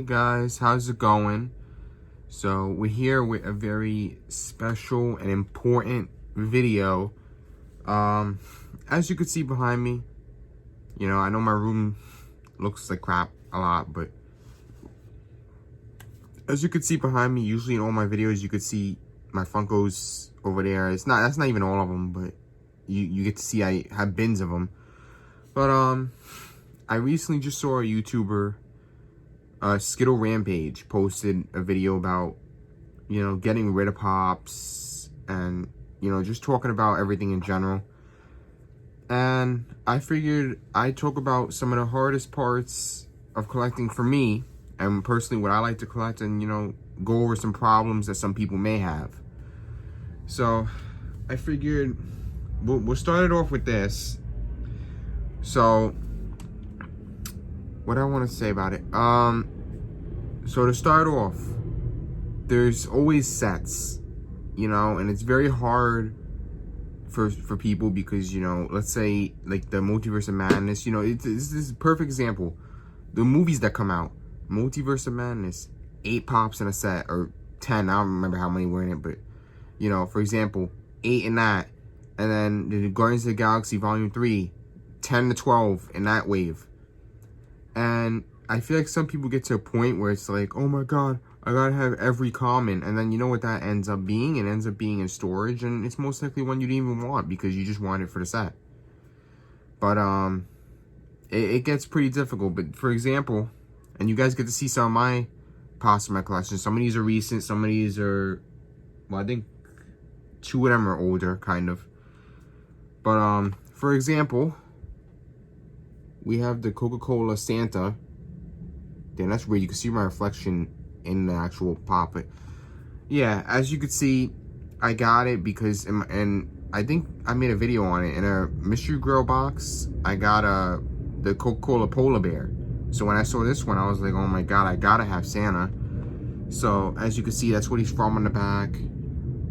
Hey guys, how's it going? So we're here with a very special and important video. As you can see behind me, I know my room looks like crap a lot, but as you can see behind me, usually in all my videos you could see my Funkos over there. That's not even all of them, but you get to see I have bins of them. But I recently just saw a YouTuber, Skittle Rampage, posted a video about, getting rid of pops and, just talking about everything in general. And I figured I'd talk about some of the hardest parts of collecting for me, and personally what I like to collect, and, go over some problems that some people may have. So I figured we'll start it off with this. So what I want to say about it, so to start off, there's always sets, and it's very hard for people because, let's say like the Multiverse of Madness, this is a perfect example. The movies that come out, Multiverse of Madness, 8 pops in a set, or 10, I don't remember how many were in it, but for example, 8 in that, and then the Guardians of the Galaxy Volume 3, 10 to 12 in that wave. And I feel like some people get to a point where it's like, oh my god, I gotta have every common, and then you know what that ends up being? It ends up being in storage, and it's most likely one you didn't even want because you just want it for the set. But it gets pretty difficult. But for example, and you guys get to see some of my pops in my collection. Some of these are recent, some of these are, well, I think 2 of them are older, kind of. But for example, we have the Coca-Cola Santa. Then that's where you can see my reflection in the actual pop. But yeah, as you can see, I got it because, and I think I made a video on it, in a mystery grill box. I got the Coca-Cola polar bear. So when I saw this one, I was like, oh my god, I gotta have Santa. So as you can see, that's what he's from on the back.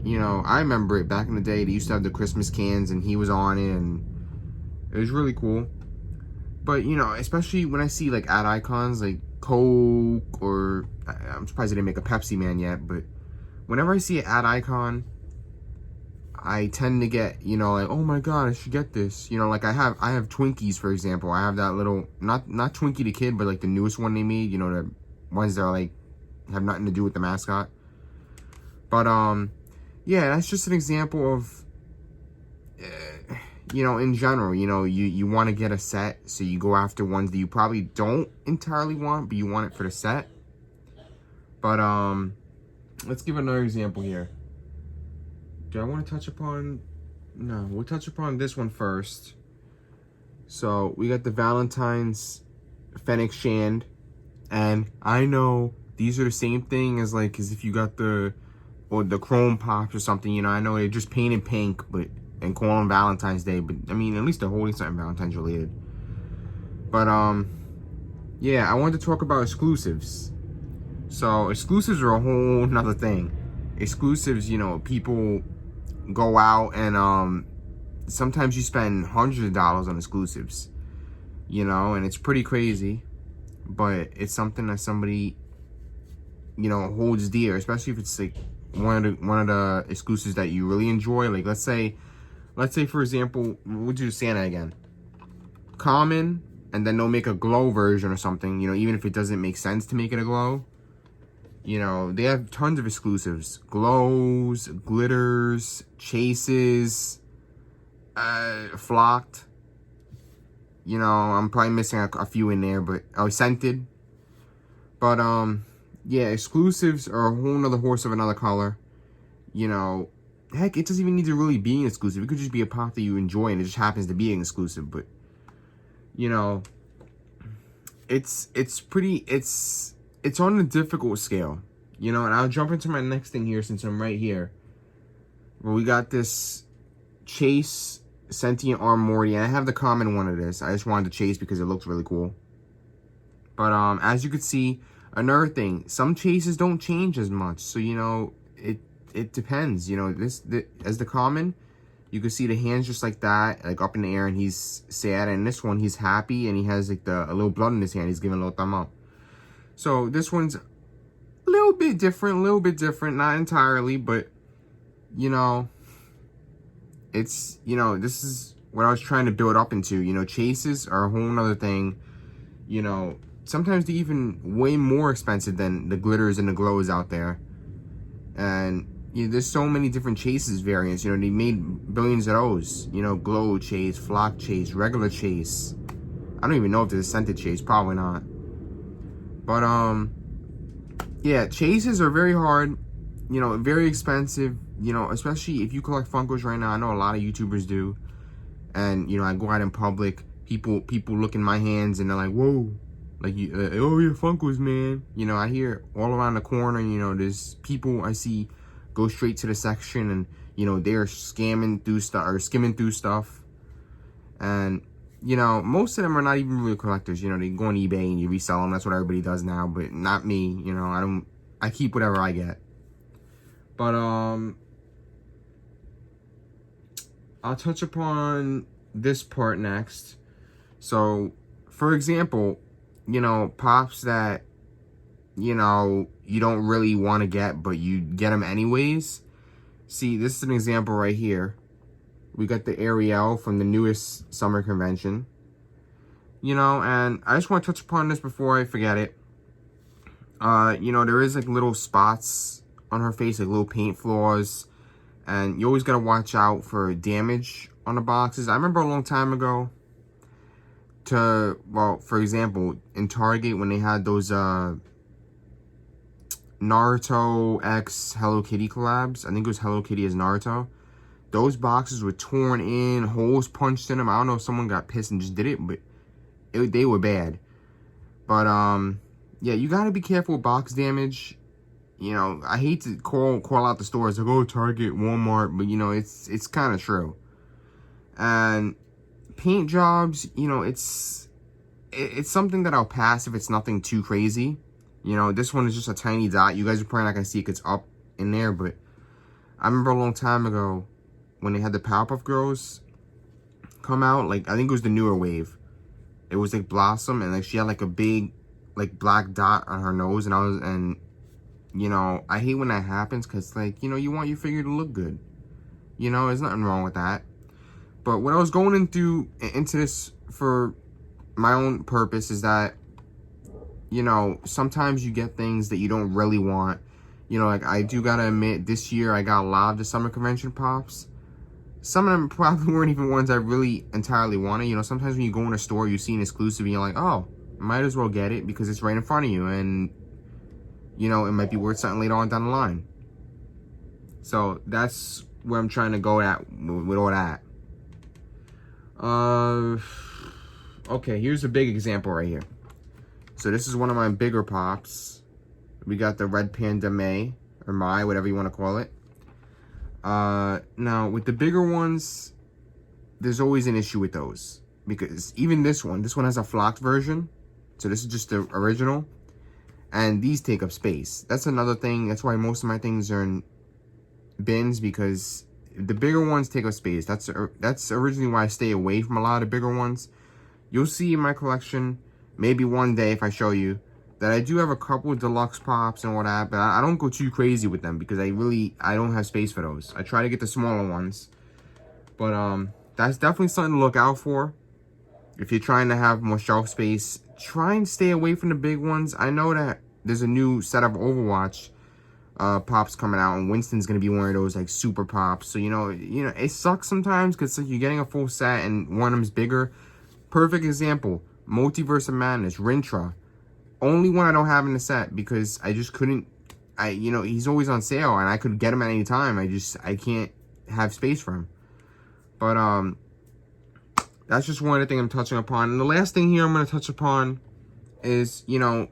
I remember it back in the day. They used to have the Christmas cans, and he was on it, and it was really cool. But, especially when I see, like, ad icons, like Coke, or I'm surprised they didn't make a Pepsi Man yet, but whenever I see an ad icon, I tend to get, like, oh my god, I should get this. Like I have Twinkies, for example. I have that little, not Twinkie the Kid, but like the newest one they made, the ones that are like, have nothing to do with the mascot. But, yeah, that's just an example of, in general, you want to get a set, so you go after ones that you probably don't entirely want, but you want it for the set. But, let's give another example here. Do I want to touch upon... No, we'll touch upon this one first. So, we got the Valentine's Fennec Shand, and I know these are the same thing as, like, as if you got the Chrome Pops or something, I know they're just painted pink, but... and call them Valentine's Day, but I mean, at least they're holding something Valentine's related. But yeah, I wanted to talk about exclusives. So exclusives are a whole nother thing. Exclusives, people go out and sometimes you spend hundreds of dollars on exclusives, and it's pretty crazy, but it's something that somebody holds dear, especially if it's like one of the exclusives that you really enjoy. Like let's say for example, we'll do Santa again. Common, and then they'll make a glow version or something, even if it doesn't make sense to make it a glow. They have tons of exclusives. Glows, glitters, chases, flocked. I'm probably missing a few in there, but, scented. But, yeah, exclusives are a whole nother horse of another color. Heck, it doesn't even need to really be an exclusive. It could just be a pop that you enjoy, and it just happens to be an exclusive. But, it's on a difficult scale. And I'll jump into my next thing here since I'm right here. Well, we got this Chase Sentient Arm Morty, and I have the common one of this. I just wanted to Chase because it looks really cool. But, as you can see, another thing, some chases don't change as much. So, it depends, as the common, you can see the hands just like that, like up in the air, and he's sad. And this one, he's happy, and he has like a little blood in his hand. He's giving a little thumb up. So this one's a little bit different, not entirely, but, you know, it's, you know, this is what I was trying to build up into. You know, chases are a whole nother thing. You know, sometimes they're even way more expensive than the glitters and the glows out there. And, you know, there's so many different chases variants. You know, they made billions of those. You know, glow chase, flock chase, regular chase. I don't even know if there's a scented chase. Probably not. But, yeah, chases are very hard. You know, very expensive. You know, especially if you collect Funkos right now. I know a lot of YouTubers do. And, you know, I go out in public. People look in my hands and they're like, whoa. Like, oh, yeah, Funkos, man. You know, I hear all around the corner, you know, there's people I see go straight to the section and, you know, they're scamming through stuff or skimming through stuff. And, you know, most of them are not even real collectors. You know, they go on eBay and you resell them. That's what everybody does now, but not me. You know, I keep whatever I get. But, I'll touch upon this part next. So, for example, you know, pops that, you know, you don't really want to get, but you get them anyways. See, this is an example right here. We got the Ariel from the newest summer convention. You know, and I just want to touch upon this before I forget it. You know, there is like little spots on her face, like little paint flaws. And you always got to watch out for damage on the boxes. I remember a long time ago, well, for example, in Target when they had those Naruto X Hello Kitty collabs. I think it was Hello Kitty as Naruto. Those boxes were torn in, holes punched in them. I don't know if someone got pissed and just did it, but they were bad. But, yeah, you got to be careful with box damage. You know, I hate to call out the stores like, oh, Target, Walmart, but, you know, it's kind of true. And paint jobs, you know, it's something that I'll pass if it's nothing too crazy. You know, this one is just a tiny dot. You guys are probably not going to see it 'cause it's up in there, but I remember a long time ago when they had the Powerpuff Girls come out, like, I think it was the newer wave. It was, like, Blossom, and, like, she had, like, a big, like, black dot on her nose, and you know, I hate when that happens, because, like, you know, you want your figure to look good. You know, there's nothing wrong with that. But what I was going into this for my own purpose is that, you know, sometimes you get things that you don't really want. You know, like, I do gotta admit, this year I got a lot of the summer convention pops. Some of them probably weren't even ones I really entirely wanted. You know, sometimes when you go in a store, you see an exclusive and you're like, oh, might as well get it because it's right in front of you. And, you know, it might be worth something later on down the line. So that's where I'm trying to go at with all that. Okay, here's a big example right here. So this is one of my bigger pops. We got the Red Panda May, or Mai, whatever you want to call it. Now, with the bigger ones, there's always an issue with those. Because even this one has a flocked version. So this is just the original. And these take up space. That's another thing. That's why most of my things are in bins, because the bigger ones take up space. That's originally why I stay away from a lot of the bigger ones. You'll see in my collection, maybe one day if I show you, that I do have a couple of deluxe pops and all that, but I don't go too crazy with them because I don't have space for those. I try to get the smaller ones. But that's definitely something to look out for. If you're trying to have more shelf space, try and stay away from the big ones. I know that there's a new set of Overwatch pops coming out, and Winston's gonna be one of those like super pops. So you know it sucks sometimes because like, you're getting a full set and one of them's bigger. Perfect example: Multiverse of Madness, Rintra. Only one I don't have in the set because I just couldn't. He's always on sale and I could get him at any time. I can't have space for him. But that's just one of the things I'm touching upon. And the last thing here I'm going to touch upon is, you know,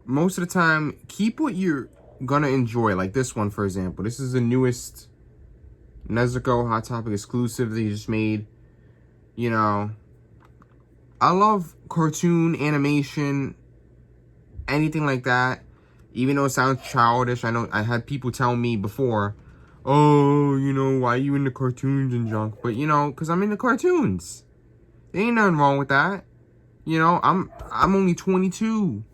most of the time, keep what you're going to enjoy. Like this one, for example. This is the newest Nezuko Hot Topic exclusive that he just made. You know, I love cartoon, animation, anything like that. Even though it sounds childish, I know I had people tell me before, oh, you know, why are you into cartoons and junk? But, you know, because I'm into cartoons. There ain't nothing wrong with that. You know, I'm only 22.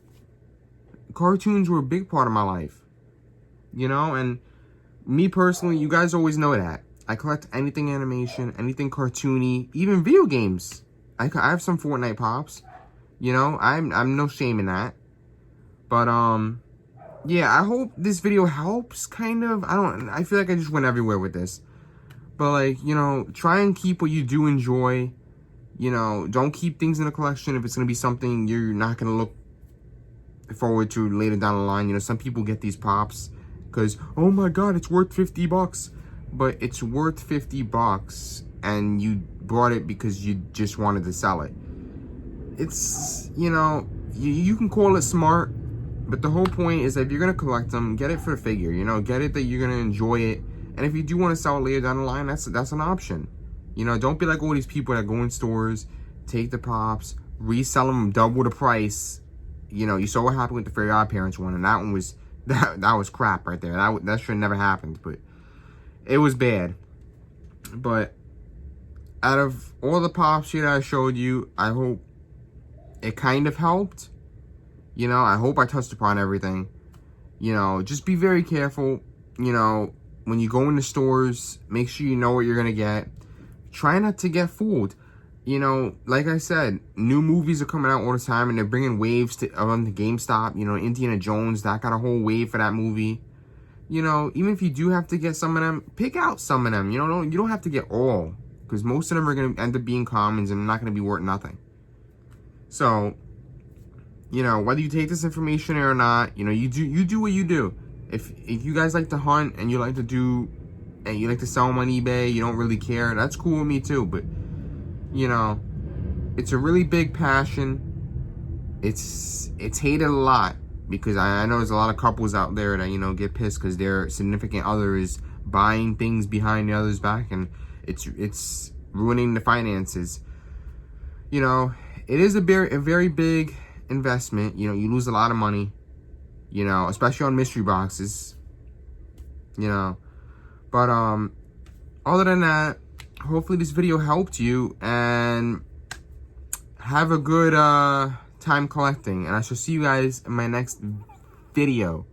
cartoons were a big part of my life. You know, and me personally, you guys always know that. I collect anything animation, anything cartoony, even video games. I have some Fortnite pops. You know, I'm no shame in that. But, yeah, I hope this video helps, kind of. I feel like I just went everywhere with this. But, like, you know, try and keep what you do enjoy. You know, don't keep things in a collection if it's going to be something you're not going to look forward to later down the line. You know, some people get these pops because, oh my god, it's worth $50. But it's worth $50 and you bought it because you just wanted to sell it. It's, you know, you can call it smart, but the whole point is that if you're going to collect them, get it for a figure, you know, get it that you're going to enjoy it. And if you do want to sell it later down the line, that's an option. You know, don't be like all these people that go in stores, take the pops, resell them double the price. You know, you saw what happened with the Fairy Godparents one, and that one was, that was crap right there. That should have never happened, but it was bad. But out of all the pops here that I showed you, I hope it kind of helped. You know, I hope I touched upon everything. You know, just be very careful. You know, when you go into stores, make sure you know what you're going to get. Try not to get fooled. You know, like I said, new movies are coming out all the time, and they're bringing waves to on the GameStop. You know, Indiana Jones, that got a whole wave for that movie. You know, even if you do have to get some of them, pick out some of them. You know, you don't have to get all, because most of them are going to end up being commons and not going to be worth nothing. So, you know, whether you take this information or not, you know, you do what you do. If you guys like to hunt and you like to do, and you like to sell them on eBay, you don't really care, that's cool with me too. But, you know, it's a really big passion. It's hated a lot, because I know there's a lot of couples out there that, you know, get pissed because their significant other is buying things behind the other's back, and it's ruining the finances. You know, it is a very big investment. You know, you lose a lot of money, you know, especially on mystery boxes, you know. But other than that, hopefully this video helped you, and have a good time collecting, and I shall see you guys in my next video.